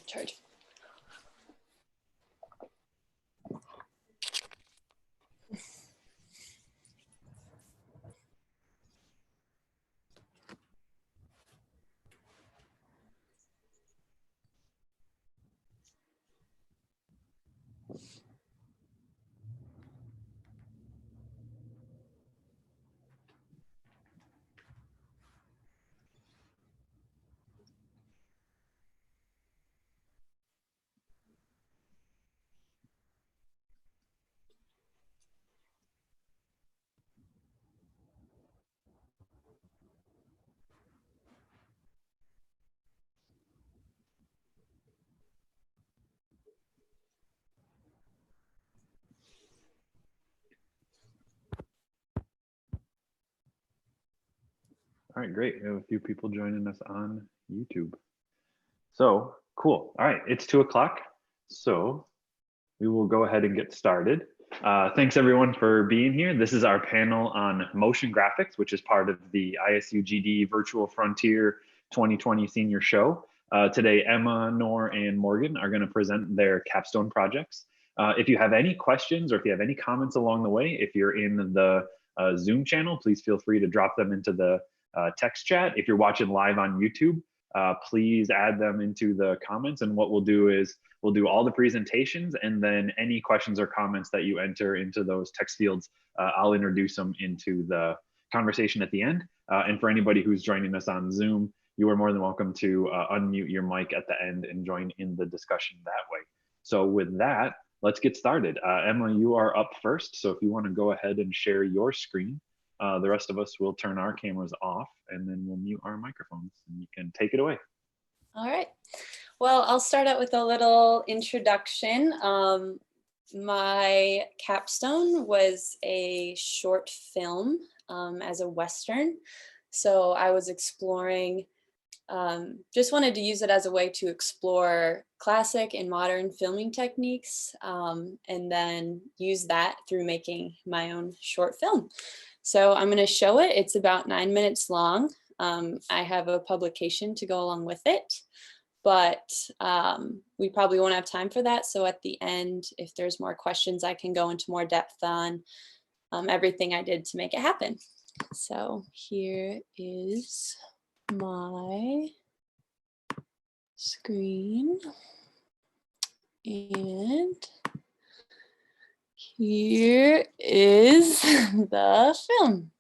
Charge. All right, great. We have a few people joining us on YouTube. So cool. All right, it's 2 o'clock. So we will go ahead and get started. Thanks everyone for being here. This is our panel on motion graphics, which is part of the ISUGD Virtual Frontier 2020 Senior Show. Today, Emma, Noor, and Morgan are going to present their capstone projects. If you have any questions or if you have any comments along the way, if you're in the Zoom channel, please feel free to drop them into the text chat. If you're watching live on YouTube, please add them into the comments. And what we'll do is we'll do all the presentations, and then any questions or comments that you enter into those text fields, I'll introduce them into the conversation at the end. And for anybody who's joining us on Zoom, you are more than welcome to unmute your mic at the end and join in the discussion that way. So with that, let's get started. Emma, you are up first. So if you want to go ahead and share your screen, the rest of us will turn our cameras off, and then we'll mute our microphones, and you can take it away. All right. Well, I'll start out with a little introduction. My capstone was a short film as a Western. So I was exploring, just wanted to use it as a way to explore classic and modern filming techniques, and then use that through making my own short film. So I'm going to show it. It's about 9 minutes long. I have a publication to go along with it, but we probably won't have time for that. So at the end, if there's more questions, I can go into more depth on everything I did to make it happen. So here is my screen, and here is the film.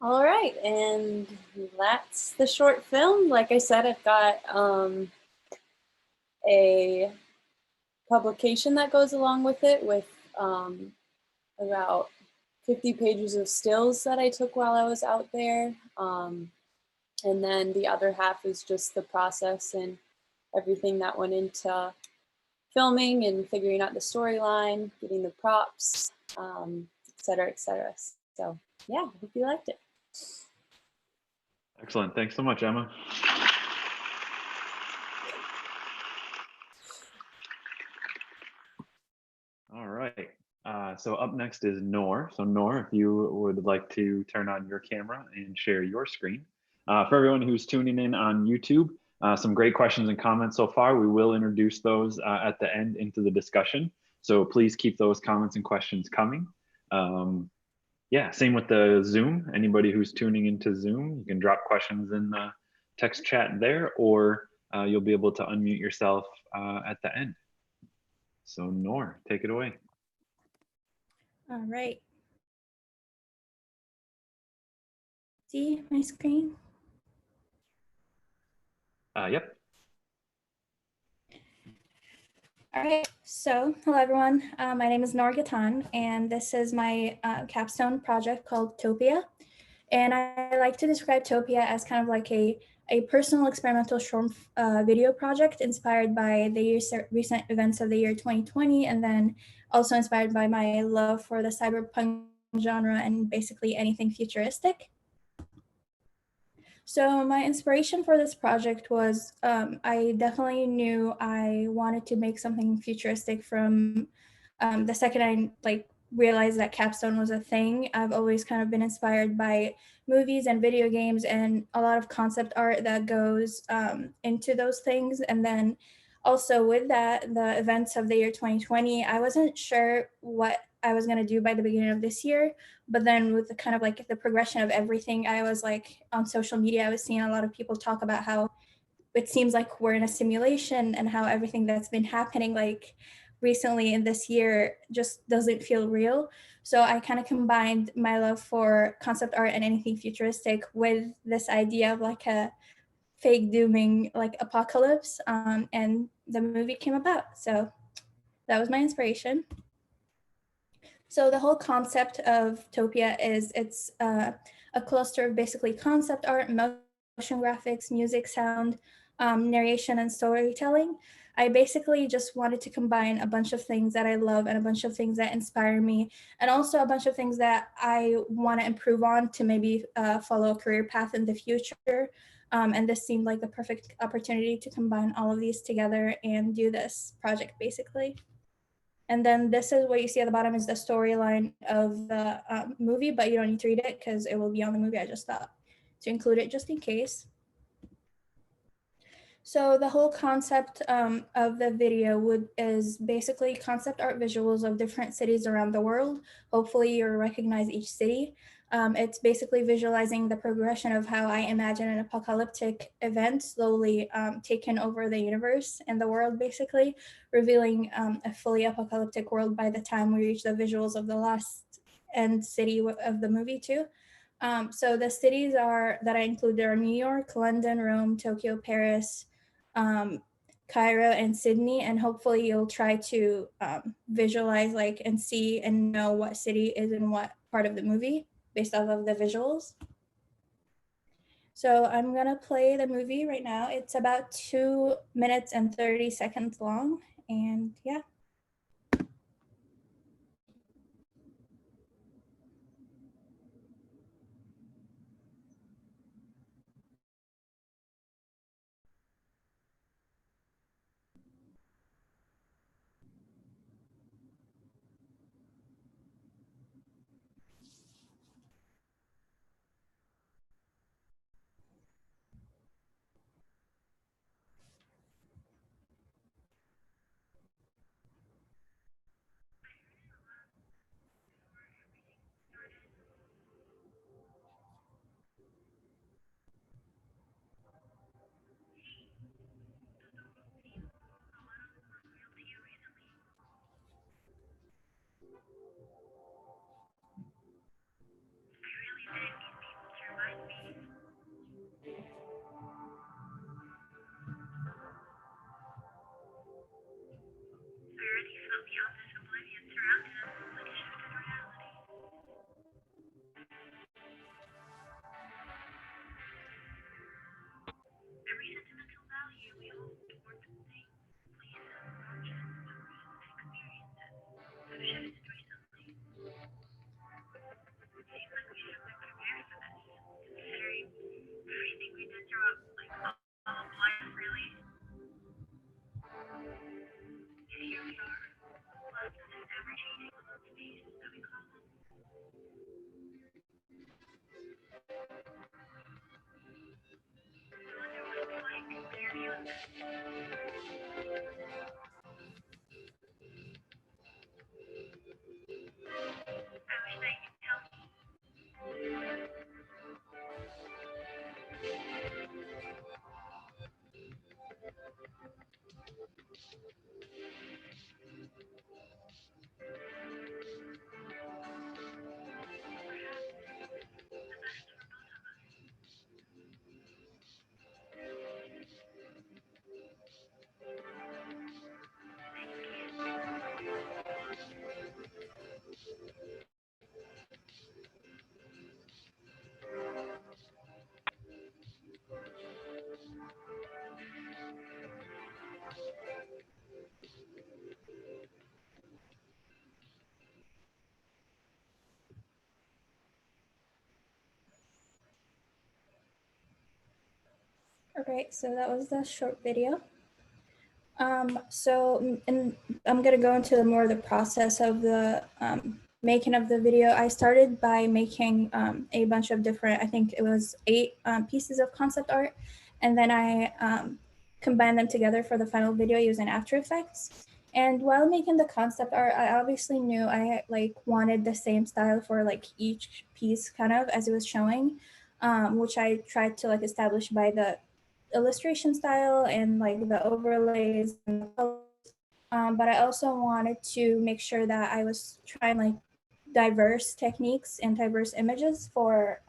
All right, and that's the short film. Like I said, I've got a publication that goes along with it with about 50 pages of stills that I took while I was out there. And then the other half is just the process and everything that went into filming and figuring out the storyline, getting the props, et cetera, et cetera. So yeah, I hope you liked it. Excellent. Thanks so much, Emma. All right. So up next is Noor. So Noor, if you would like to turn on your camera and share your screen. For everyone who's tuning in on YouTube, some great questions and comments so far. We will introduce those at the end into the discussion. So please keep those comments and questions coming. Yeah, same with the Zoom. Anybody who's tuning into Zoom, you can drop questions in the text chat there, or you'll be able to unmute yourself at the end. So Noor, take it away. All right. See my screen? Yep. All right, so hello everyone. My name is Noor Gettan, and this is my capstone project called Topia. And I like to describe Topia as kind of like a personal experimental short video project inspired by the recent events of the year 2020, and then also inspired by my love for the cyberpunk genre and basically anything futuristic. So my inspiration for this project was I definitely knew I wanted to make something futuristic from the second I realized that capstone was a thing. I've always kind of been inspired by movies and video games and a lot of concept art that goes into those things. And then also with that, the events of the year 2020, I wasn't sure what I was going to do by the beginning of this year. But then with the kind of like the progression of everything, I was like on social media, I was seeing a lot of people talk about how it seems like we're in a simulation and how everything that's been happening like recently in this year just doesn't feel real. So I kind of combined my love for concept art and anything futuristic with this idea of like a fake dooming like apocalypse, and the movie came about. So that was my inspiration. So the whole concept of Topia is it's a cluster of basically concept art, motion graphics, music, sound, narration, and storytelling. I basically just wanted to combine a bunch of things that I love and a bunch of things that inspire me, and also a bunch of things that I want to improve on to maybe follow a career path in the future. And this seemed like the perfect opportunity to combine all of these together and do this project basically. And then this is what you see at the bottom is the storyline of the movie, but you don't need to read it because it will be on the movie. I just thought to include it just in case. So the whole concept of the video is basically concept art visuals of different cities around the world. Hopefully you'll recognize each city. It's basically visualizing the progression of how I imagine an apocalyptic event slowly taking over the universe and the world, basically, revealing a fully apocalyptic world by the time we reach the visuals of the last end city of the movie too. So the cities that I included are New York, London, Rome, Tokyo, Paris, Cairo, and Sydney, and hopefully you'll try to visualize and see and know what city is in what part of the movie based off of the visuals. So I'm gonna play the movie right now. It's about 2 minutes and 30 seconds long, and yeah. Okay, so that was the short video. And I'm gonna go into more of the process of the making of the video. I started by making a bunch of different, I think it was 8 pieces of concept art, and then I combined them together for the final video using After Effects. And while making the concept art, I obviously knew I wanted the same style for each piece kind of as it was showing, which I tried to establish by the illustration style and the overlays and the colors. But I also wanted to make sure that I was trying diverse techniques and diverse images for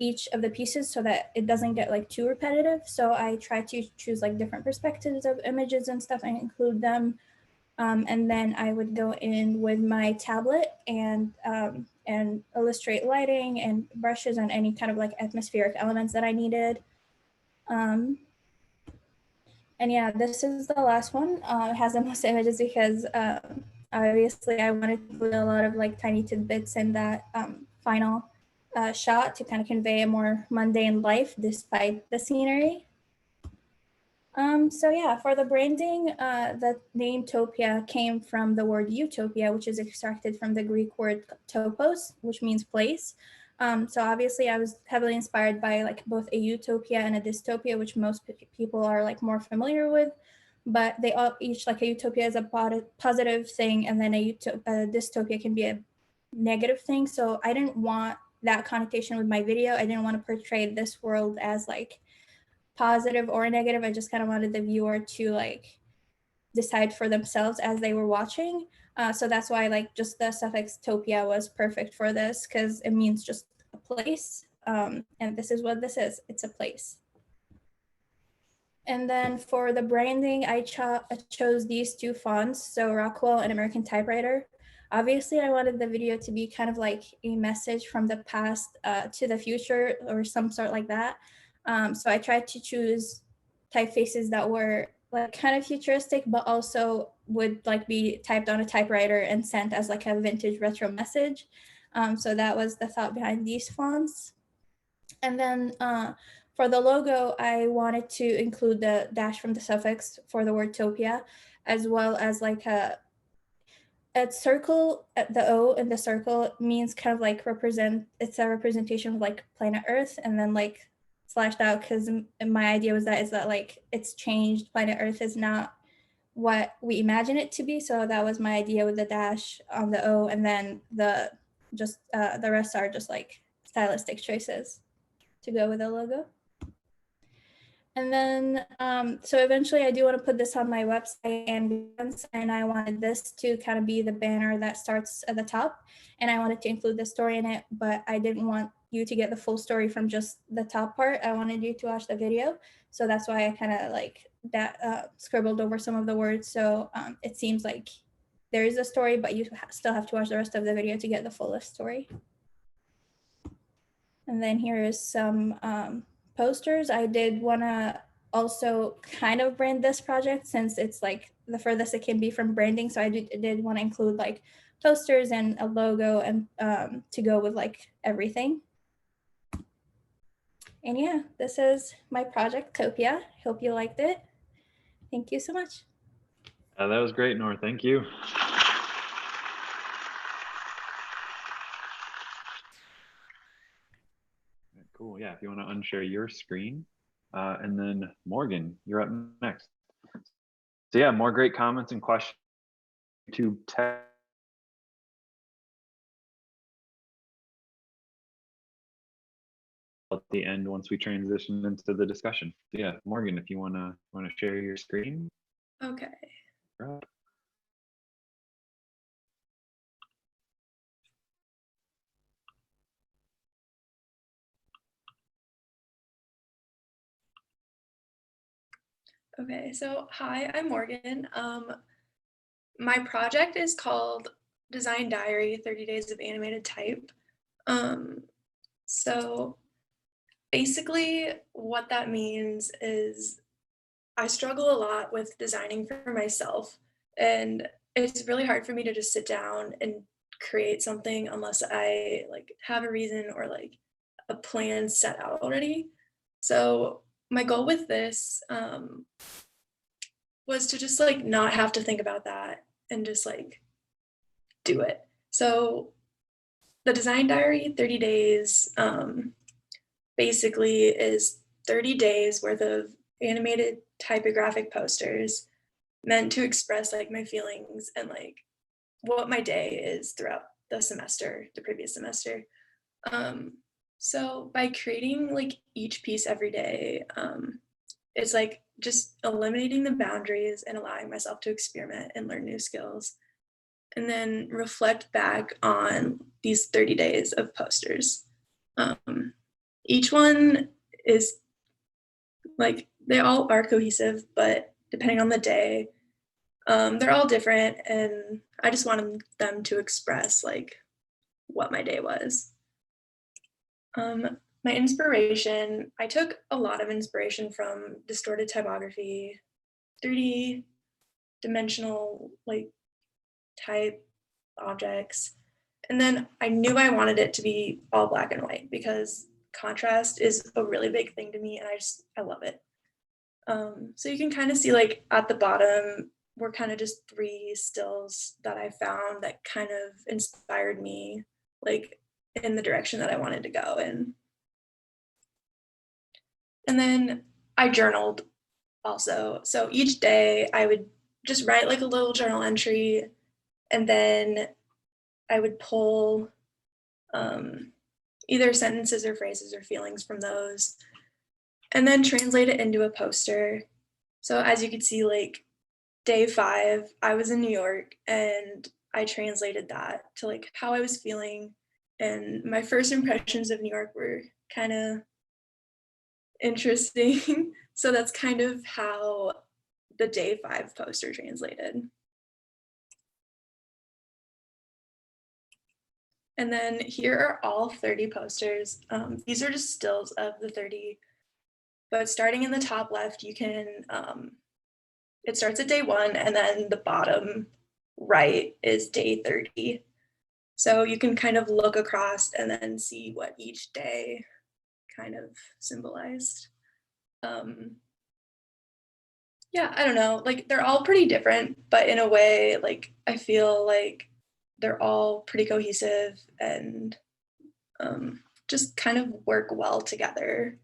each of the pieces so that it doesn't get too repetitive. So I try to choose different perspectives of images and stuff and include them. And then I would go in with my tablet and illustrate lighting and brushes and any kind of atmospheric elements that I needed. And yeah, this is the last one. It has the most images because obviously I wanted to put a lot of tiny tidbits in that final shot to kind of convey a more mundane life despite the scenery. So yeah, for the branding, the name Topia came from the word utopia, which is extracted from the Greek word topos, which means place. So obviously I was heavily inspired by both a utopia and a dystopia, which most people are more familiar with, but they all each a utopia is a positive thing, and then a dystopia can be a negative thing. So I didn't want that connotation with my video. I didn't want to portray this world as positive or negative. I just kind of wanted the viewer to decide for themselves as they were watching. So that's why just the suffix topia was perfect for this, because it means just a place. And this is what this is. It's a place. And then for the branding, I chose these 2 fonts, so Rockwell and American Typewriter. Obviously, I wanted the video to be kind of a message from the past to the future or some sort like that. So I tried to choose typefaces that were kind of futuristic, but also would be typed on a typewriter and sent as a vintage retro message. So that was the thought behind these fonts. And then for the logo, I wanted to include the dash from the suffix for the word topia, as well as a circle. The O in the circle means kind of it's a representation of planet Earth, and then slashed out because my idea was that it's changed. Planet Earth is not what we imagine it to be. So that was my idea with the dash on the O, and then the rest are just stylistic choices to go with the logo. And then, so eventually I do want to put this on my website, and I wanted this to kind of be the banner that starts at the top, and I wanted to include the story in it, but I didn't want you to get the full story from just the top part. I wanted you to watch the video. So that's why I kind of scribbled over some of the words. So it seems there is a story, but you still have to watch the rest of the video to get the fullest story. And then here is some posters. I did want to also kind of brand this project since it's like the furthest it can be from branding. So I did want to include like posters and a logo and to go with like everything. And yeah, this is my project, Topia. Hope you liked it. Thank you so much. That was great, Noor. Thank you. Cool. Yeah, if you want to unshare your screen. And then Morgan, you're up next. So yeah, more great comments and questions to text at the end once we transition into the discussion. So yeah, Morgan, if you wanna share your screen. Okay. Right. Okay, so hi, I'm Morgan. My project is called Design Diary, 30 Days of Animated Type. So basically what that means is I struggle a lot with designing for myself, and it's really hard for me to just sit down and create something unless I like have a reason or like a plan set out already. So my goal with this was to just like not have to think about that and just like do it. So the design diary 30 days basically is 30 days worth of animated typographic posters meant to express like my feelings and like what my day is throughout the semester, the previous semester. So by creating like each piece every day, it's like just eliminating the boundaries and allowing myself to experiment and learn new skills, and then reflect back on these 30 days of posters. Each one is like, they all are cohesive, but depending on the day, they're all different, and I just wanted them to express like what my day was. My inspiration, I took a lot of inspiration from distorted typography, 3D dimensional like type objects. And then I knew I wanted it to be all black and white because contrast is a really big thing to me, and I love it. So you can kind of see like at the bottom were kind of just 3 stills that I found that kind of inspired me like in the direction that I wanted to go in. And then I journaled also. So each day I would just write like a little journal entry, and then I would pull either sentences or phrases or feelings from those, and then translate it into a poster. So as you can see, like day 5, I was in New York, and I translated that to like how I was feeling. And my first impressions of New York were kind of interesting. So that's kind of how the day 5 poster translated. And then here are all 30 posters. These are just stills of the 30, but starting in the top left, you can, it starts at day 1, and then the bottom right is day 30. So you can kind of look across and then see what each day kind of symbolized. Yeah, I don't know, like they're all pretty different, but in a way, like I feel like they're all pretty cohesive and just kind of work well together.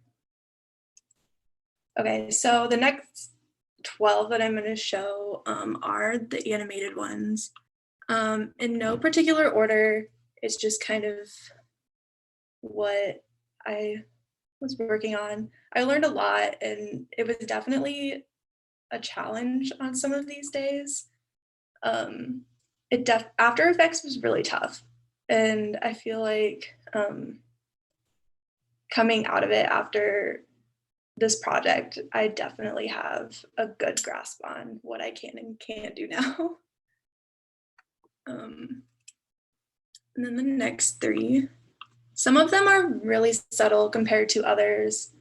Okay, so the next 12 that I'm going to show are the animated ones. In no particular order, it's just kind of what I was working on. I learned a lot, and it was definitely a challenge on some of these days. After Effects was really tough, and I feel like coming out of it after this project, I definitely have a good grasp on what I can and can't do now. And then the next 3, some of them are really subtle compared to others,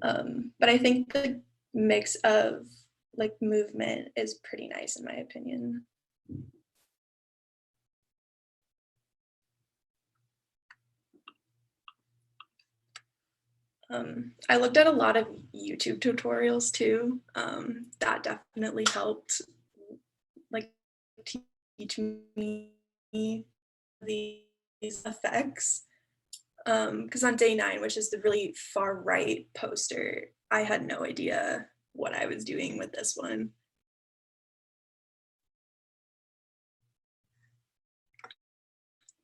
but I think the mix of like movement is pretty nice in my opinion. I looked at a lot of YouTube tutorials too. That definitely helped like teach me these effects. Because on day 9, which is the really far right poster, I had no idea what I was doing with this one.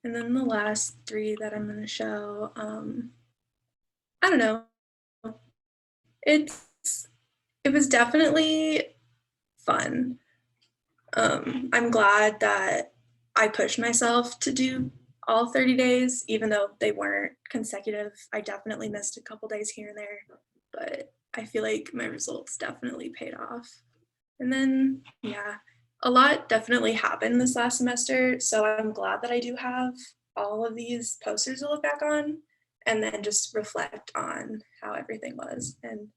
And then the last 3 that I'm going to show, I don't know. It was definitely fun. I'm glad that I pushed myself to do all 30 days, even though they weren't consecutive. I definitely missed a couple days here and there, but I feel like my results definitely paid off. And then, yeah, a lot definitely happened this last semester, so I'm glad that I do have all of these posters to look back on and then just reflect on how everything was. And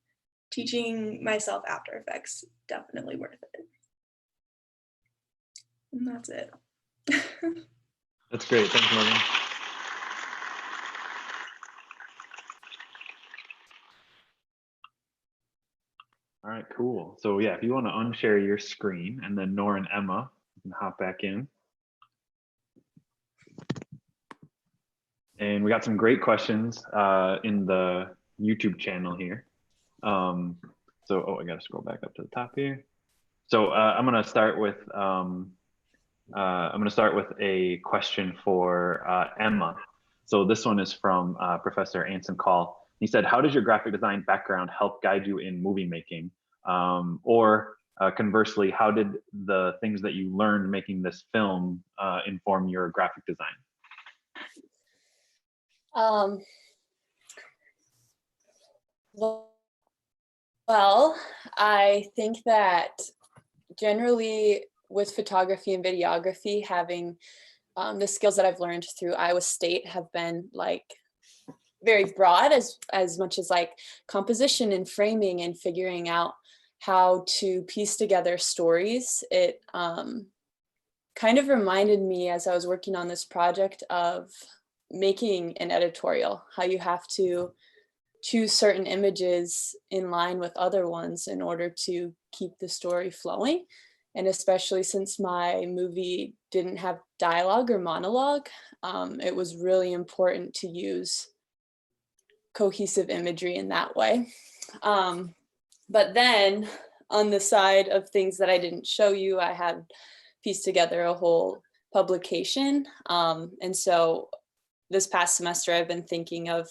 teaching myself After Effects definitely worth it. And that's it. That's great. Thanks, Morgan. All right, cool. So yeah, if you want to unshare your screen, and then Noor and Emma can hop back in. And we got some great questions in the YouTube channel here. I got to scroll back up to the top here. So I'm going to start with a question for Emma. So this one is from Professor Anson Call. He said, "How does your graphic design background help guide you in movie making? Conversely, how did the things that you learned making this film inform your graphic design?" Well, I think that generally with photography and videography, having the skills that I've learned through Iowa State have been like very broad, as much as like composition and framing and figuring out how to piece together stories. It kind of reminded me as I was working on this project of making an editorial, how you have to choose certain images in line with other ones in order to keep the story flowing. And especially since my movie didn't have dialogue or monologue, it was really important to use cohesive imagery in that way. But then on the side of things that I didn't show you, I had pieced together a whole publication. And so this past semester, I've been thinking of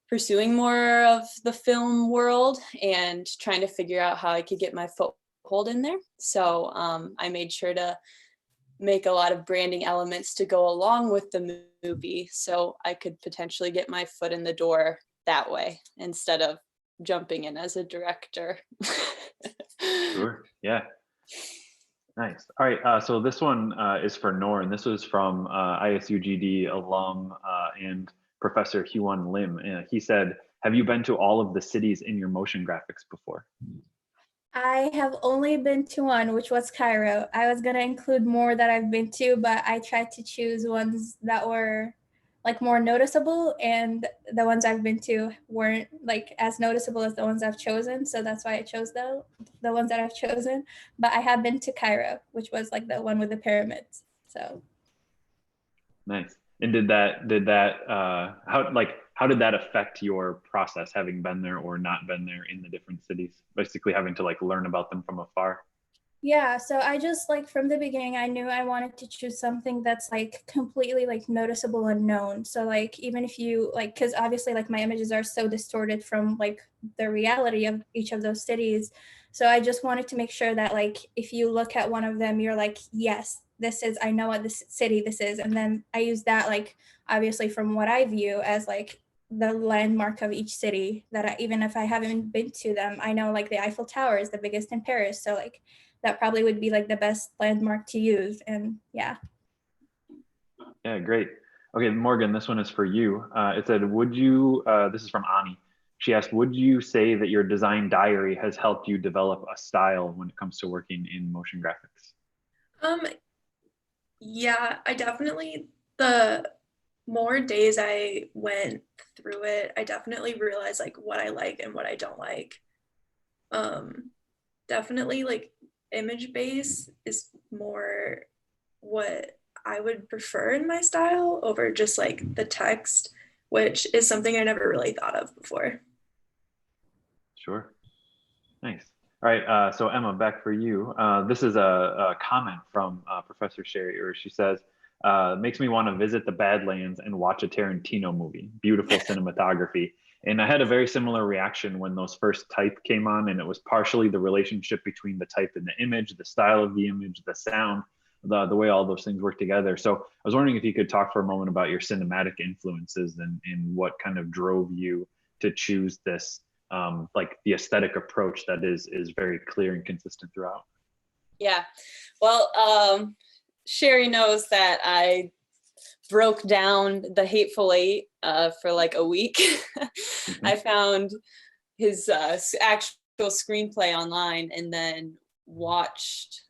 pursuing more of the film world and trying to figure out how I could get my foothold in there. So I made sure to make a lot of branding elements to go along with the movie so I could potentially get my foot in the door that way instead of jumping in as a director. Sure. Yeah. Nice. All right. So this one is for Noor, and this was from ISUGD alum and Professor Hyun Lim. He said, "Have you been to all of the cities in your motion graphics before?" I have only been to one, which was Cairo. I was gonna include more that I've been to, but I tried to choose ones that were like more noticeable, and the ones I've been to weren't like as noticeable as the ones I've chosen. So that's why I chose the ones that I've chosen. But I have been to Cairo, which was like the one with the pyramids. So Nice. And did that how did that affect your process, having been there or not been there in the different cities? Basically having to like learn about them from afar. yeah, so I just like from the beginning, I knew I wanted to choose something that's like completely like noticeable and known. So like even if you like, because obviously like my images are so distorted from like the reality of each of those cities. So I just wanted to make sure that like if you look at one of them, you're like, yes, this is, I know what this city this is. And then I use that like obviously from what I view as like the landmark of each city that I, even if I haven't been to them, I know like the Eiffel Tower is the biggest in Paris. So like that probably would be like the best landmark to use. And yeah. Yeah, great. Okay, Morgan, this one is for you. It said, would you, this is from Ani. She asked, would you say that your design diary has helped you develop a style when it comes to working in motion graphics? Yeah, I definitely, the more days I went through it, I definitely realized like what I like and what I don't like. Um, Definitely like image base is more what I would prefer in my style over just like the text, which is something I never really thought of before. Sure. Nice. All right, so Emma, back for you. This is a comment from Professor Sherry, or she says, makes me want to visit the Badlands and watch a Tarantino movie. Beautiful cinematography. And I had a very similar reaction when those first type came on, and it was partially the relationship between the type and the image, the style of the image, the sound, the way all those things work together. So I was wondering if you could talk for a moment about your cinematic influences and what kind of drove you to choose this, like the aesthetic approach that is very clear and consistent throughout. Yeah, well, Sherry knows that I broke down the Hateful Eight for like a week. I found his actual screenplay online and then watched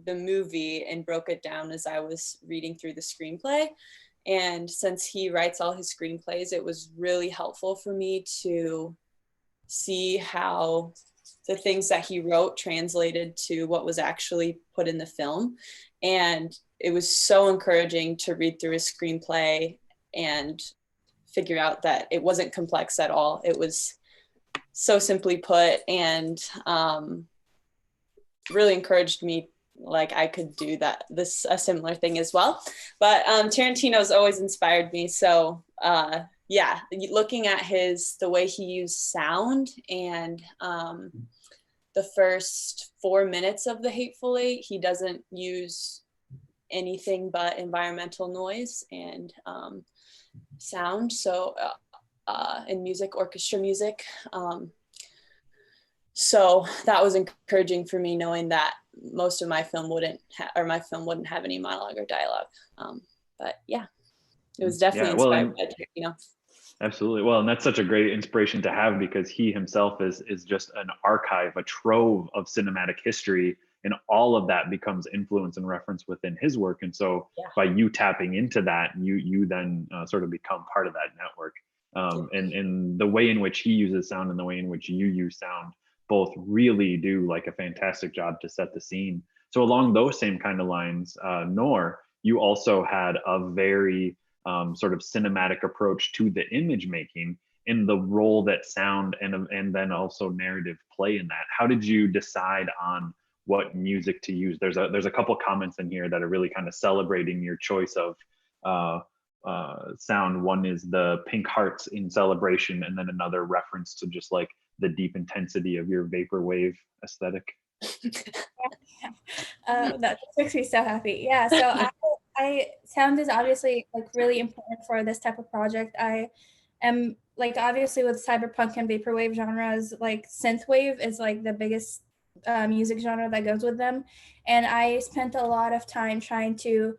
the movie and broke it down as I was reading through the screenplay. And since he writes all his screenplays, it was really helpful for me to see how the things that he wrote translated to what was actually put in the film. And it was so encouraging to read through his screenplay and figure out that it wasn't complex at all. It was so simply put, and really encouraged me like I could do that, a similar thing as well. But Tarantino's always inspired me. So yeah, looking at the way he used sound and the first 4 minutes of the Hateful Eight, he doesn't use anything but environmental noise and sound. So in music, orchestra music. So that was encouraging for me, knowing that most of my film wouldn't have any monologue or dialogue. But yeah, it was definitely inspired by Tarantino. Absolutely. Well, and that's such a great inspiration to have, because he himself is just an archive, a trove of cinematic history, and all of that becomes influence and reference within his work. And so by you tapping into that, you then sort of become part of that network. And the way in which he uses sound and the way in which you use sound both really do like a fantastic job to set the scene. So along those same kind of lines, Noor, you also had a very sort of cinematic approach to the image making in the role that sound and then also narrative play in that. How did you decide on what music to use? There's a couple comments in here that are really kind of celebrating your choice of sound. One is the pink hearts in Celebration, and then another reference to just like the deep intensity of your vaporwave aesthetic. That just makes me so happy. Yeah, so I sound is obviously like really important for this type of project. I am like, obviously with cyberpunk and vaporwave genres, like synthwave is like the biggest music genre that goes with them. And I spent a lot of time trying to,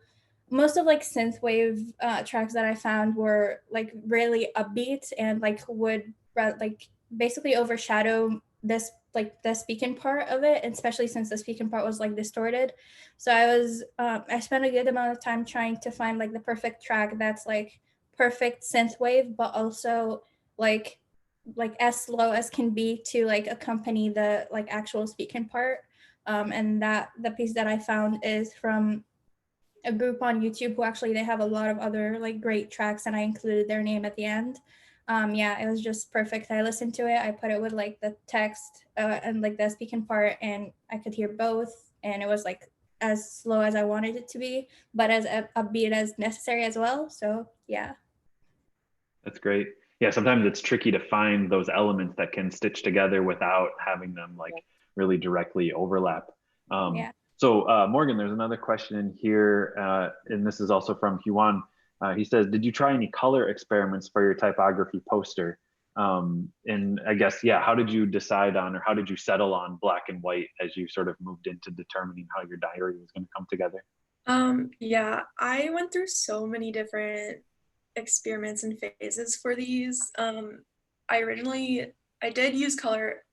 most of like synthwave tracks that I found were like really upbeat and like would like basically overshadow this, like the speaking part of it, especially since the speaking part was like distorted. So I spent a good amount of time trying to find like the perfect track that's like perfect synthwave, but also like as slow as can be to like accompany the like actual speaking part. And that the piece that I found is from a group on YouTube who actually, they have a lot of other like great tracks, and I included their name at the end. Yeah, it was just perfect. I listened to it, I put it with like the text and like the speaking part, and I could hear both, and it was like as slow as I wanted it to be, but as upbeat as necessary as well. So yeah. That's great. Yeah, sometimes it's tricky to find those elements that can stitch together without having them like really directly overlap. Yeah. So Morgan, there's another question in here, and this is also from Huan. He says, did you try any color experiments for your typography poster? And I guess, yeah, how did you decide on, or how did you settle on black and white as you sort of moved into determining how your diary was going to come together? Yeah, I went through so many different experiments and phases for these. I did use color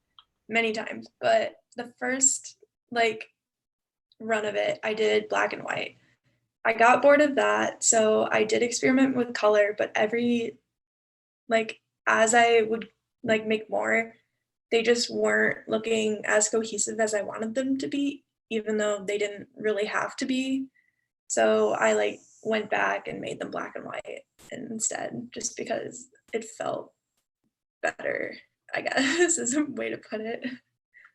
many times, but the first like run of it, I did black and white. I got bored of that, so I did experiment with color, but like as I would like make more, they just weren't looking as cohesive as I wanted them to be, even though they didn't really have to be. So I like went back and made them black and white instead, just because it felt better, I guess is a way to put it.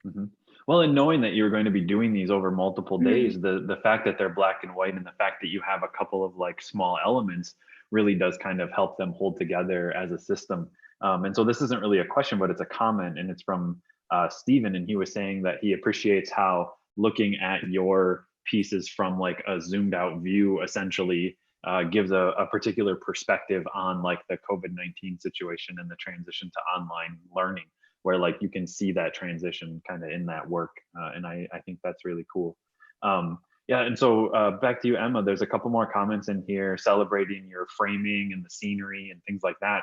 Mhm. Well, and knowing that you're going to be doing these over multiple days, the fact that they're black and white and the fact that you have a couple of like small elements really does kind of help them hold together as a system. And so this isn't really a question, but it's a comment, and it's from Stephen, and he was saying that he appreciates how looking at your pieces from like a zoomed out view essentially gives a particular perspective on like the COVID-19 situation and the transition to online learning, where like you can see that transition kind of in that work. And I think that's really cool. Yeah, and so back to you, Emma, there's a couple more comments in here celebrating your framing and the scenery and things like that.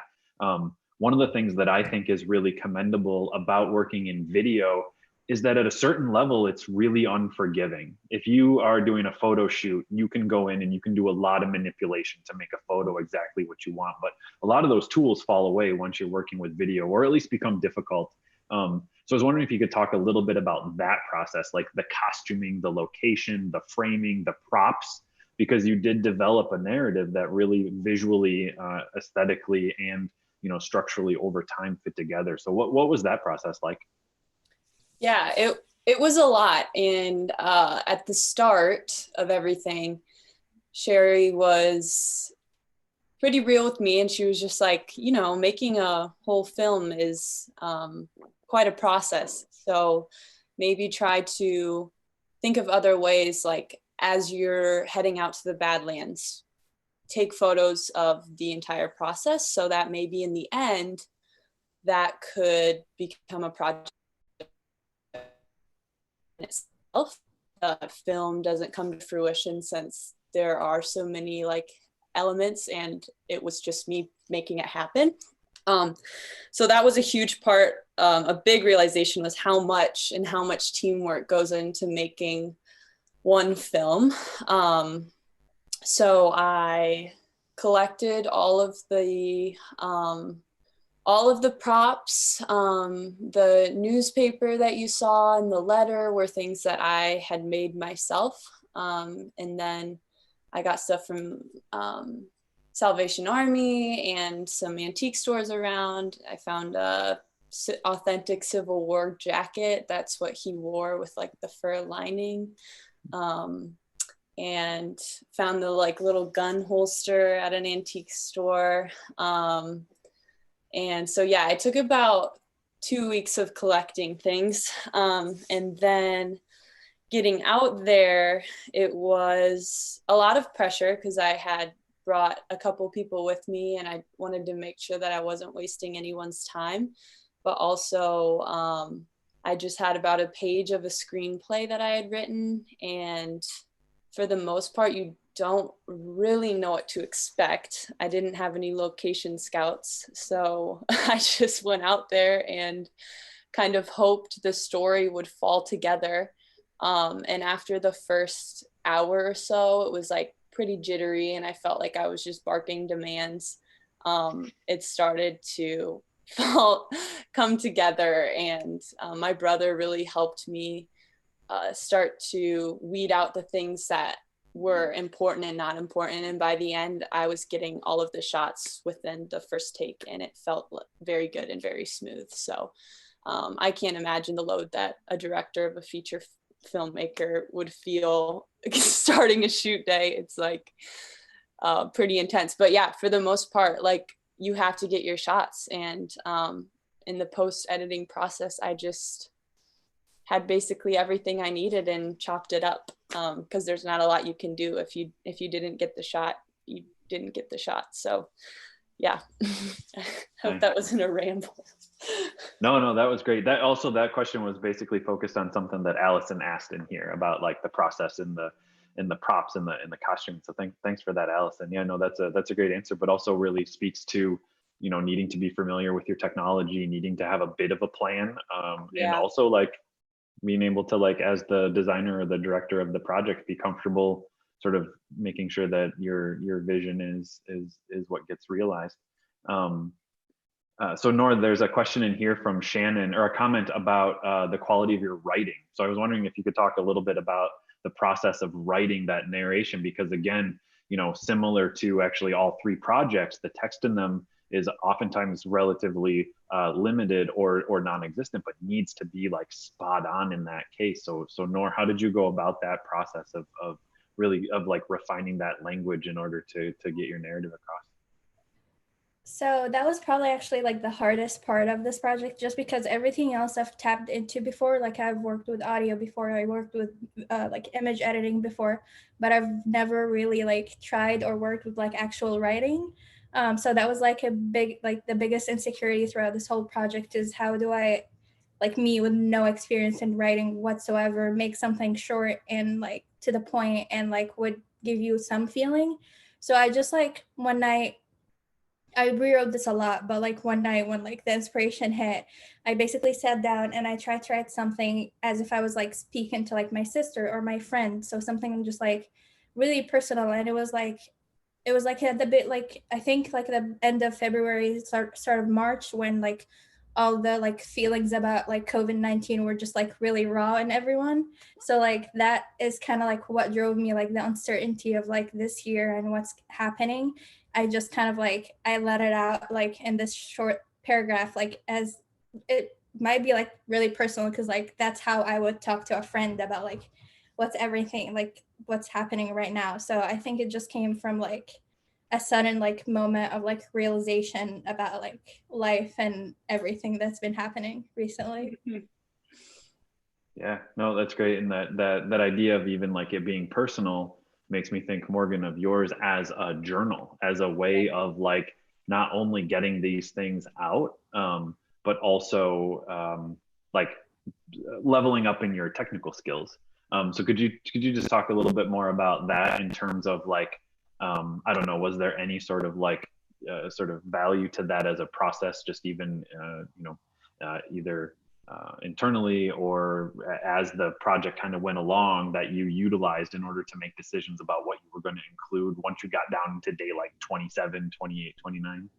One of the things that I think is really commendable about working in video is that at a certain level, it's really unforgiving. If you are doing a photo shoot, you can go in and you can do a lot of manipulation to make a photo exactly what you want. But a lot of those tools fall away once you're working with video, or at least become difficult. So I was wondering if you could talk a little bit about that process, like the costuming, the location, the framing, the props, because you did develop a narrative that really visually, aesthetically, and structurally over time fit together. So what was that process like? Yeah, it was a lot. And at the start of everything, Sherry was pretty real with me, and she was just like, making a whole film is quite a process. So maybe try to think of other ways, like as you're heading out to the Badlands, take photos of the entire process, so that maybe in the end that could become a project in itself. The film doesn't come to fruition since there are so many like elements, and it was just me making it happen. So that was a huge part. A big realization was how much teamwork goes into making one film. So I collected all of the props. The newspaper that you saw and the letter were things that I had made myself. And then I got stuff from Salvation Army and some antique stores around. I found a authentic Civil War jacket. That's what he wore with like the fur lining. And found the like little gun holster at an antique store. And so, yeah, I took about 2 weeks of collecting things. And then getting out there, it was a lot of pressure because I had brought a couple people with me, and I wanted to make sure that I wasn't wasting anyone's time. But also, I just had about a page of a screenplay that I had written. And for the most part, you don't really know what to expect. I didn't have any location scouts, so I just went out there and kind of hoped the story would fall together. And after the first hour or so, it was like pretty jittery, and I felt like I was just barking demands. It started to come together, and my brother really helped me start to weed out the things that were important and not important. And by the end, I was getting all of the shots within the first take, and it felt very good and very smooth. So I can't imagine the load that a director of a feature filmmaker would feel starting a shoot day. It's like pretty intense. But yeah, for the most part, like you have to get your shots. And in the post-editing process, I just had basically everything I needed and chopped it up, because there's not a lot you can do. If you didn't get the shot, you didn't get the shot. So yeah. I hope that wasn't a ramble. No, that was great. That question was basically focused on something that Allison asked in here about like the process and the props and the costume. So thanks for that, Allison. Yeah, no, that's a great answer, but also really speaks to, you know, needing to be familiar with your technology, needing to have a bit of a plan, and also like being able to, like, as the designer or the director of the project, be comfortable sort of making sure that your vision is what gets realized. So Noor, there's a question in here from Shannon, or a comment about the quality of your writing. So I was wondering if you could talk a little bit about the process of writing that narration, because again, you know, similar to actually all three projects, the text in them is oftentimes relatively limited or non-existent, but needs to be like spot on in that case. So Noor, how did you go about that process of really like refining that language in order to get your narrative across? So that was probably actually like the hardest part of this project, just because everything else I've tapped into before. Like I've worked with audio before, I worked with like image editing before, but I've never really like tried or worked with like actual writing. So that was like the biggest insecurity throughout this whole project is, how do I, like me with no experience in writing whatsoever, make something short and like to the point and like would give you some feeling. So I just like one night, I rewrote this a lot, but like one night when like the inspiration hit, I basically sat down and I tried to write something as if I was like speaking to like my sister or my friend. So something just like really personal. And it was like at the bit, like I think like the end of February, start of March, when like all the like feelings about like COVID-19 were just like really raw in everyone. So like that is kind of like what drove me, like the uncertainty of like this year and what's happening. I just kind of like, I let it out like in this short paragraph, like as it might be like really personal, because like that's how I would talk to a friend about like what's everything, like what's happening right now. So I think it just came from like a sudden like moment of like realization about like life and everything that's been happening recently. Yeah, no, that's great. And that idea of even like it being personal makes me think, Morgan, of yours as a journal, as a way of like not only getting these things out, but also like leveling up in your technical skills. So could you just talk a little bit more about that in terms of like, I don't know, was there any sort of like sort of value to that as a process, just even you know, either internally or as the project kind of went along, that you utilized in order to make decisions about what you were going to include once you got down to day like 27, 28, 29?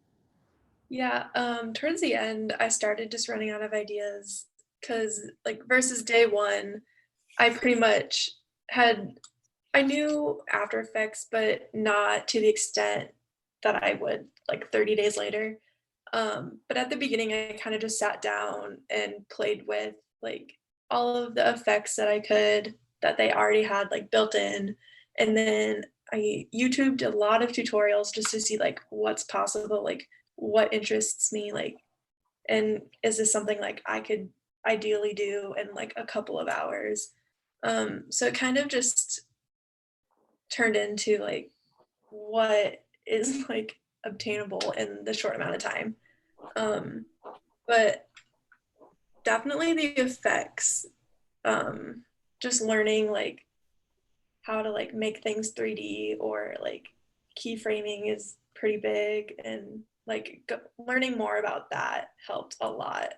Yeah, towards the end, I started just running out of ideas because, like, versus day one, I pretty much I knew After Effects, but not to the extent that I would like 30 days later. But at the beginning, I kind of just sat down and played with like all of the effects that I could, that they already had like built in. And then I YouTubed a lot of tutorials just to see like what's possible, like what interests me, like, and is this something like I could ideally do in like a couple of hours. So it kind of just turned into like what is like obtainable in the short amount of time. Um, but definitely the effects, just learning like how to like make things 3D or like keyframing is pretty big, and like learning more about that helped a lot.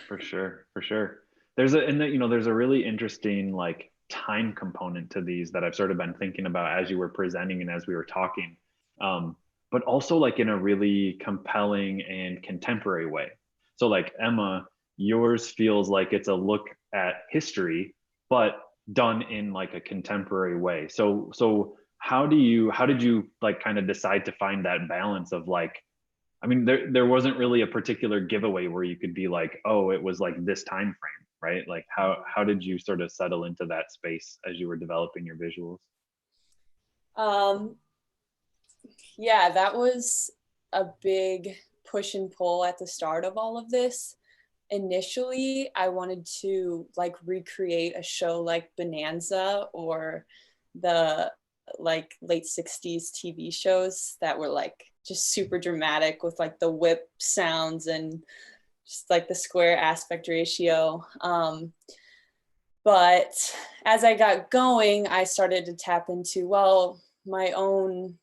For sure, for sure. There's a really interesting like time component to these that I've sort of been thinking about as you were presenting and as we were talking, but also like in a really compelling and contemporary way. So like Emma, yours feels like it's a look at history, but done in like a contemporary way. So how did you like kind of decide to find that balance of like, I mean, there wasn't really a particular giveaway where you could be like, oh, it was like this time frame, right? Like how did you sort of settle into that space as you were developing your visuals? Yeah, that was a big push and pull at the start of all of this. Initially, I wanted to like recreate a show like Bonanza or the like late 60s TV shows that were like just super dramatic with like the whip sounds and just like the square aspect ratio. But as I got going, I started to tap into, well, my own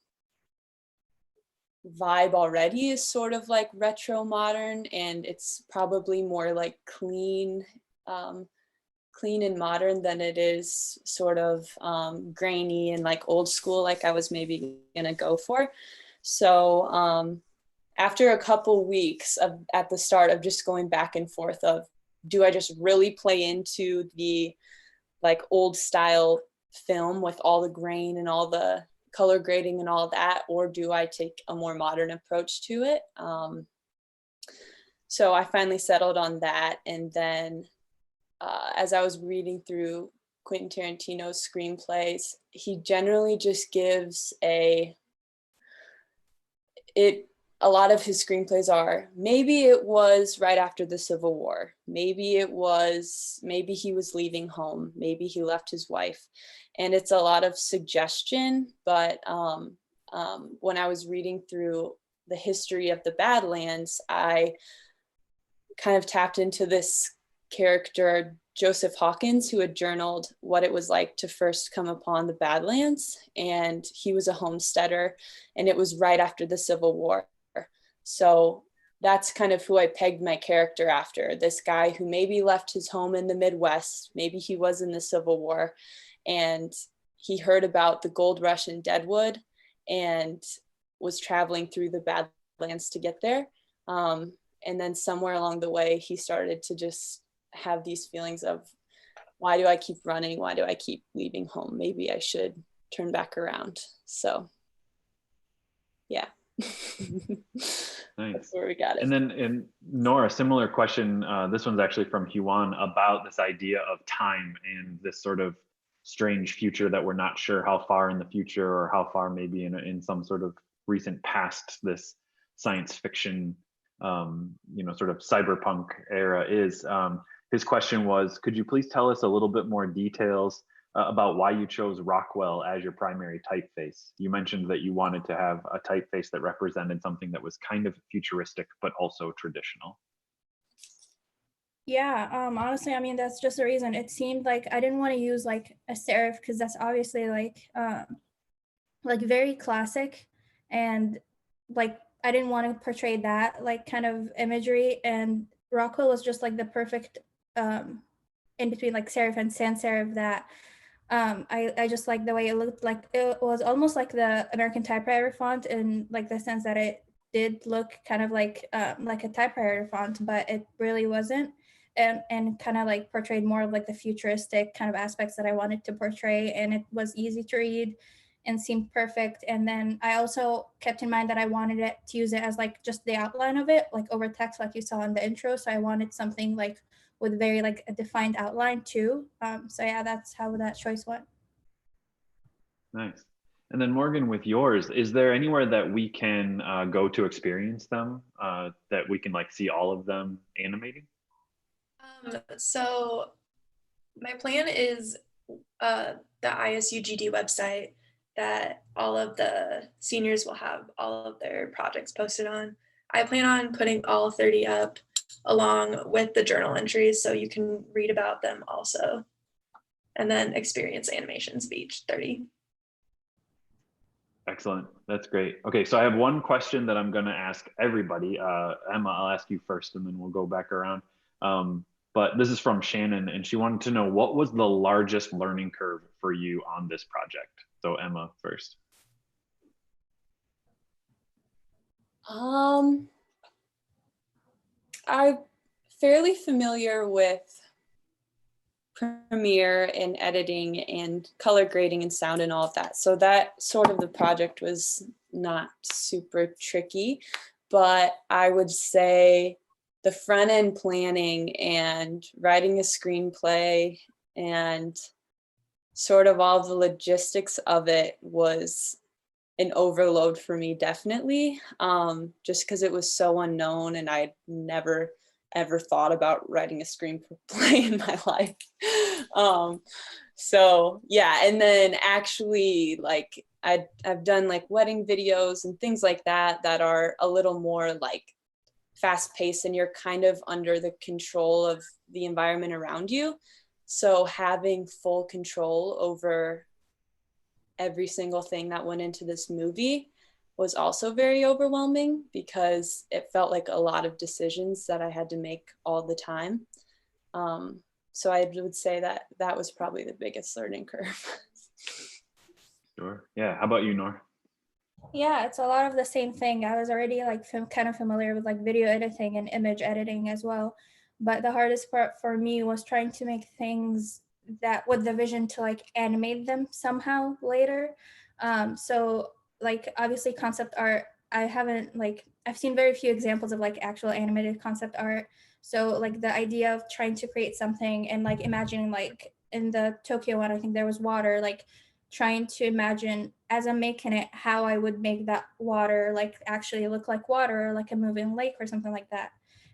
vibe already is sort of like retro modern, and it's probably more like clean and modern than it is sort of grainy and like old school, like I was maybe gonna go for. So after a couple weeks at the start of just going back and forth of, do I just really play into the like old style film with all the grain and all the color grading and all that, or do I take a more modern approach to it? So I finally settled on that. And then as I was reading through Quentin Tarantino's screenplays, he generally just gives a lot of his screenplays are, maybe it was right after the Civil War, maybe he was leaving home, maybe he left his wife, and it's a lot of suggestion. But when I was reading through the history of the Badlands, I kind of tapped into this character, Joseph Hawkins, who had journaled what it was like to first come upon the Badlands, and he was a homesteader, and it was right after the Civil War. So that's kind of who I pegged my character after, this guy who maybe left his home in the Midwest, maybe he was in the Civil War, and he heard about the gold rush in Deadwood and was traveling through the Badlands to get there. And then somewhere along the way, he started to just have these feelings of, why do I keep running? Why do I keep leaving home? Maybe I should turn back around. So, yeah. Nice. That's where we got it. And then, Noor, a similar question. This one's actually from Huan about this idea of time and this sort of strange future that we're not sure how far in the future or how far maybe in some sort of recent past this science fiction, sort of cyberpunk era is. His question was, could you please tell us a little bit more details about why you chose Rockwell as your primary typeface? You mentioned that you wanted to have a typeface that represented something that was kind of futuristic, but also traditional. Yeah, honestly, I mean, that's just the reason. It seemed like I didn't want to use like a serif because that's obviously like very classic, and like I didn't want to portray that like kind of imagery. And Rockwell was just like the perfect in between like serif and sans serif that I just like the way it looked. Like it was almost like the American typewriter font in like the sense that it did look kind of like a typewriter font, but it really wasn't. And kind of like portrayed more of like the futuristic kind of aspects that I wanted to portray, and it was easy to read and seemed perfect. And then I also kept in mind that I wanted it to use it as like just the outline of it, like over text, like you saw in the intro. So I wanted something like with very like a defined outline too. So yeah, that's how that choice went. Nice. And then Morgan, with yours, is there anywhere that we can go to experience them, that we can like see all of them animating? So my plan is the ISUGD website that all of the seniors will have all of their projects posted on. I plan on putting all 30 up along with the journal entries so you can read about them also, and then experience animations of each 30. Excellent. That's great. Okay, so I have one question that I'm going to ask everybody. Emma, I'll ask you first, and then we'll go back around. But this is from Shannon, and she wanted to know, what was the largest learning curve for you on this project? So Emma first. I'm fairly familiar with Premiere and editing and color grading and sound and all of that. So that sort of the project was not super tricky, but I would say the front end planning and writing a screenplay and sort of all the logistics of it was an overload for me, definitely, just because it was so unknown and I'd never ever thought about writing a screenplay in my life. So yeah, and then actually like I've done like wedding videos and things like that that are a little more like fast paced and you're kind of under the control of the environment around you. So having full control over every single thing that went into this movie was also very overwhelming because it felt like a lot of decisions that I had to make all the time. So I would say that that was probably the biggest learning curve. Sure. Yeah. How about you, Noor? Yeah, it's a lot of the same thing. I was already like kind of familiar with like video editing and image editing as well. But the hardest part for me was trying to make things that with the vision to like animate them somehow later. So like obviously concept art, I haven't like, I've seen very few examples of like actual animated concept art. So like the idea of trying to create something and like imagining like in the Tokyo one, I think there was water, like trying to imagine as I'm making it how I would make that water like actually look like water or like a moving lake or something like that.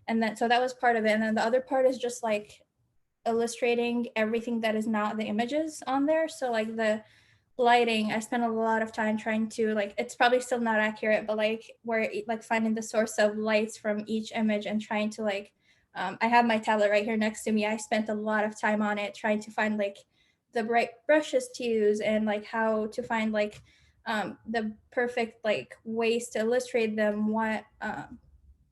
And then so that was part of it. And then the other part is just like illustrating everything that is not the images on there. So like the lighting, I spent a lot of time trying to like, it's probably still not accurate, but like where like finding the source of lights from each image and trying to like I have my tablet right here next to me. I spent a lot of time on it trying to find like the right brushes to use and like how to find like the perfect like ways to illustrate them. What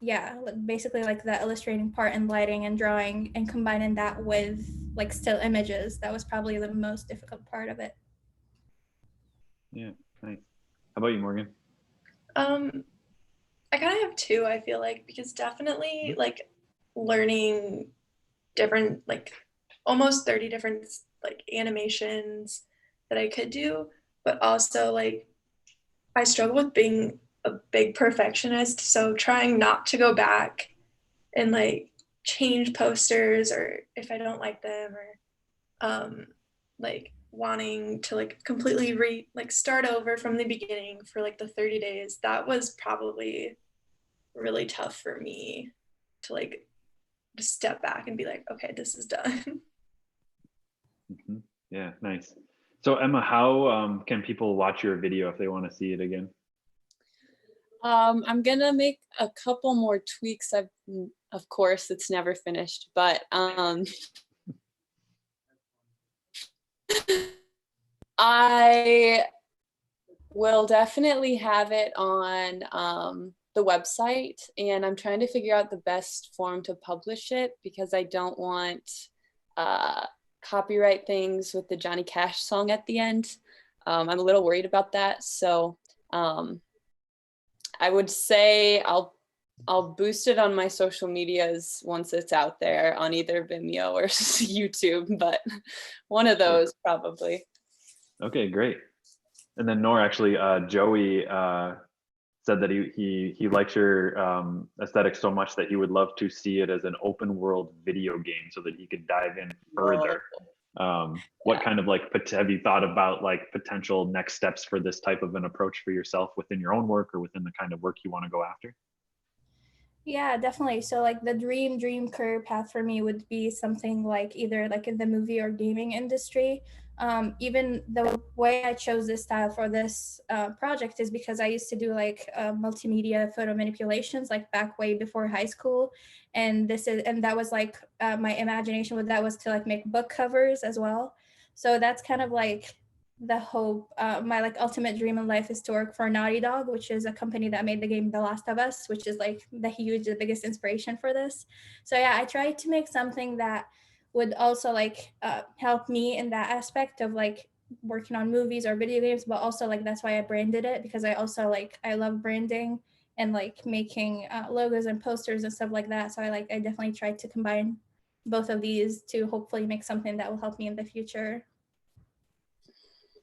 yeah, basically like the illustrating part and lighting and drawing and combining that with like still images. That was probably the most difficult part of it. Yeah. Nice. How about you, Morgan? I kind of have two, I feel like, because definitely like learning different, like almost 30 different like animations that I could do, but also like I struggle with being a big perfectionist. So trying not to go back and like change posters or if I don't like them or like wanting to like completely like start over from the beginning for like the 30 days. That was probably really tough for me to like just step back and be like, okay, this is done. Mm-hmm. Yeah, nice. So Emma, how can people watch your video if they want to see it again? I'm gonna make a couple more tweaks. Of course, it's never finished, but I will definitely have it on the website, and I'm trying to figure out the best form to publish it because I don't want copyright things with the Johnny Cash song at the end. I'm a little worried about that, so I would say I'll boost it on my social medias once it's out there on either Vimeo or YouTube, but one of those probably. Okay, great. And then Noor, actually, Joey said that he likes your aesthetic so much that he would love to see it as an open world video game so that he could dive in further. What kind of like have you thought about like potential next steps for this type of an approach for yourself within your own work or within the kind of work you want to go after? Yeah, definitely. So like the dream career path for me would be something like either like in the movie or gaming industry. Even the way I chose this style for this project is because I used to do like multimedia photo manipulations like back way before high school, and that was like my imagination with that was to like make book covers as well. So that's kind of like the hope. My like ultimate dream in life is to work for Naughty Dog, which is a company that made the game The Last of Us, which is like the biggest inspiration for this. So yeah, I tried to make something that would also like help me in that aspect of like working on movies or video games, but also like that's why I branded it, because I also like I love branding and like making logos and posters and stuff like that. So I definitely tried to combine both of these to hopefully make something that will help me in the future.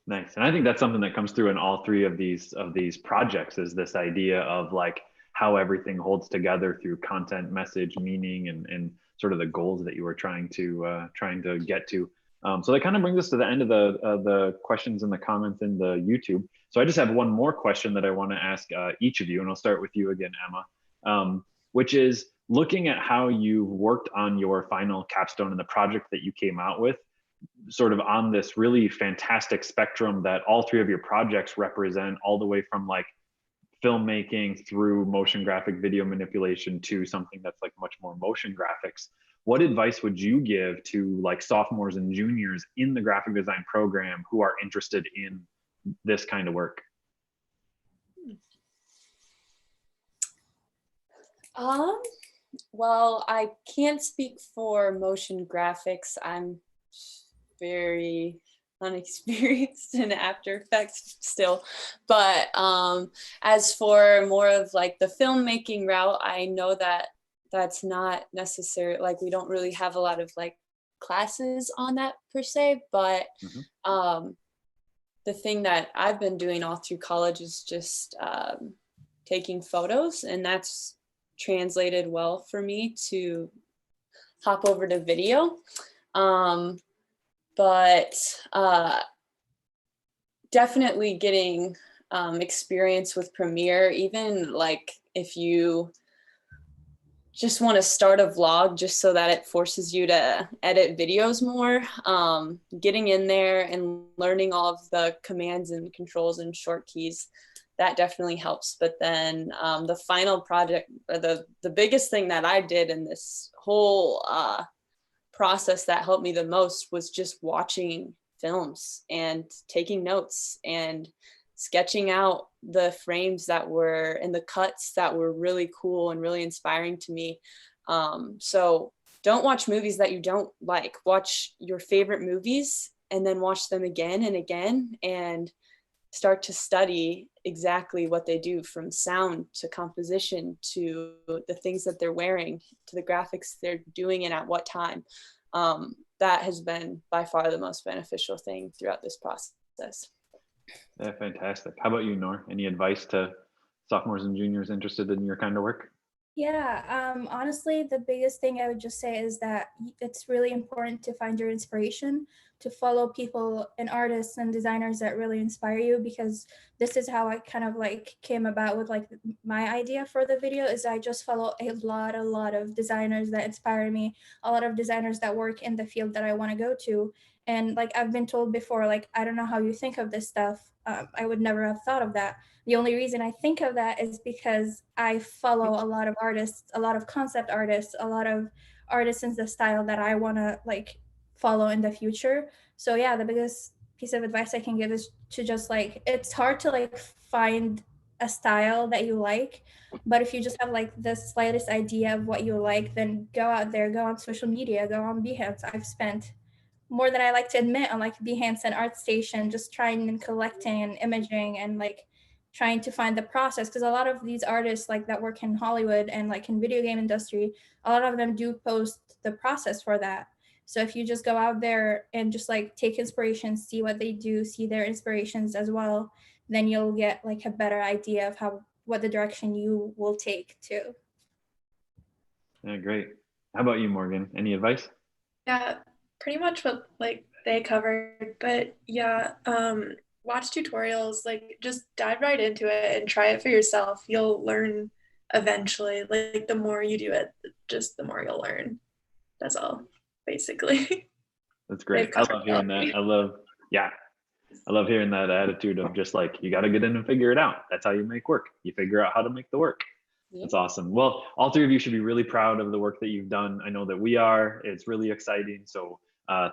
Nice. And I think that's something that comes through in all three of these projects is this idea of like how everything holds together through content, message, meaning, and sort of the goals that you were trying to get to. So that kind of brings us to the end of the questions and the comments in the YouTube. So I just have one more question that I want to ask each of you, and I'll start with you again, Emma, which is looking at how you worked on your final capstone and the project that you came out with, sort of on this really fantastic spectrum that all three of your projects represent, all the way from like filmmaking through motion graphic video manipulation to something that's like much more motion graphics. what advice would you give to like sophomores and juniors in the graphic design program who are interested in this kind of work? Well, I can't speak for motion graphics. I'm very unexperienced in After Effects still. But as for more of like the filmmaking route, I know that that's not necessary. Like we don't really have a lot of like classes on that per se, but the thing that I've been doing all through college is just taking photos, and that's translated well for me to hop over to video. But definitely getting experience with Premiere, even like if you just want to start a vlog just so that it forces you to edit videos more, getting in there and learning all of the commands and controls and short keys, that definitely helps. But then the final project, or the biggest thing that I did in this whole process that helped me the most was just watching films and taking notes and sketching out the frames that were and the cuts that were really cool and really inspiring to me. So don't watch movies that you don't like. Watch your favorite movies and then watch them again and again, and start to study exactly what they do, from sound to composition to the things that they're wearing to the graphics they're doing and at what time. That has been by far the most beneficial thing throughout this process. Yeah, fantastic. How about you, Noor? Any advice to sophomores and juniors interested in your kind of work? Yeah, honestly, the biggest thing I would just say is that it's really important to find your inspiration, to follow people and artists and designers that really inspire you, because this is how I kind of like came about with like my idea for the video. Is I just follow a lot of designers that inspire me, a lot of designers that work in the field that I want to go to. And like I've been told before, like, I don't know how you think of this stuff. I would never have thought of that. The only reason I think of that is because I follow a lot of artists, a lot of concept artists, a lot of artists in the style that I want to like follow in the future. So yeah, the biggest piece of advice I can give is to just like, it's hard to like find a style that you like, but if you just have like the slightest idea of what you like, then go out there, go on social media, go on Behance. I've spent more than I like to admit on like Behance and ArtStation, just trying and collecting and imaging and like trying to find the process. Because a lot of these artists like that work in Hollywood and like in video game industry, a lot of them do post the process for that. So if you just go out there and just like take inspiration, see what they do, see their inspirations as well, then you'll get like a better idea of what the direction you will take too. Yeah, great. How about you, Morgan? Any advice? Yeah, pretty much what like they covered, but yeah, watch tutorials, like just dive right into it and try it for yourself. You'll learn eventually. Like the more you do it, just the more you'll learn. That's all, basically. That's great. I love hearing that. I love hearing that attitude of just like, you got to get in and figure it out. That's how you make work. You figure out how to make the work. That's awesome. Well, all three of you should be really proud of the work that you've done. I know that we are. It's really exciting. So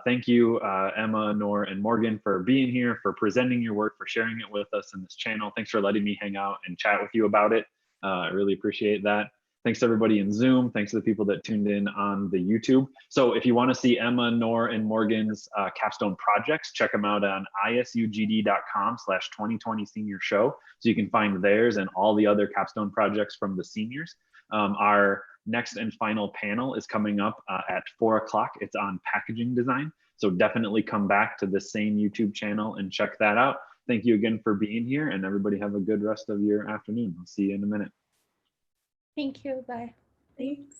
thank you, Emma, Noor, and Morgan, for being here, for presenting your work, for sharing it with us in this channel. Thanks for letting me hang out and chat with you about it. I really appreciate that. Thanks to everybody in Zoom. Thanks to the people that tuned in on the YouTube. So if you want to see Emma, Noor, and Morgan's capstone projects, check them out on isugd.com/2020 senior show. So you can find theirs and all the other capstone projects from the seniors. Our next and final panel is coming up at 4 o'clock. It's on packaging design. So definitely come back to the same YouTube channel and check that out. Thank you again for being here, and everybody have a good rest of your afternoon. I'll see you in a minute. Thank you. Bye. Thanks.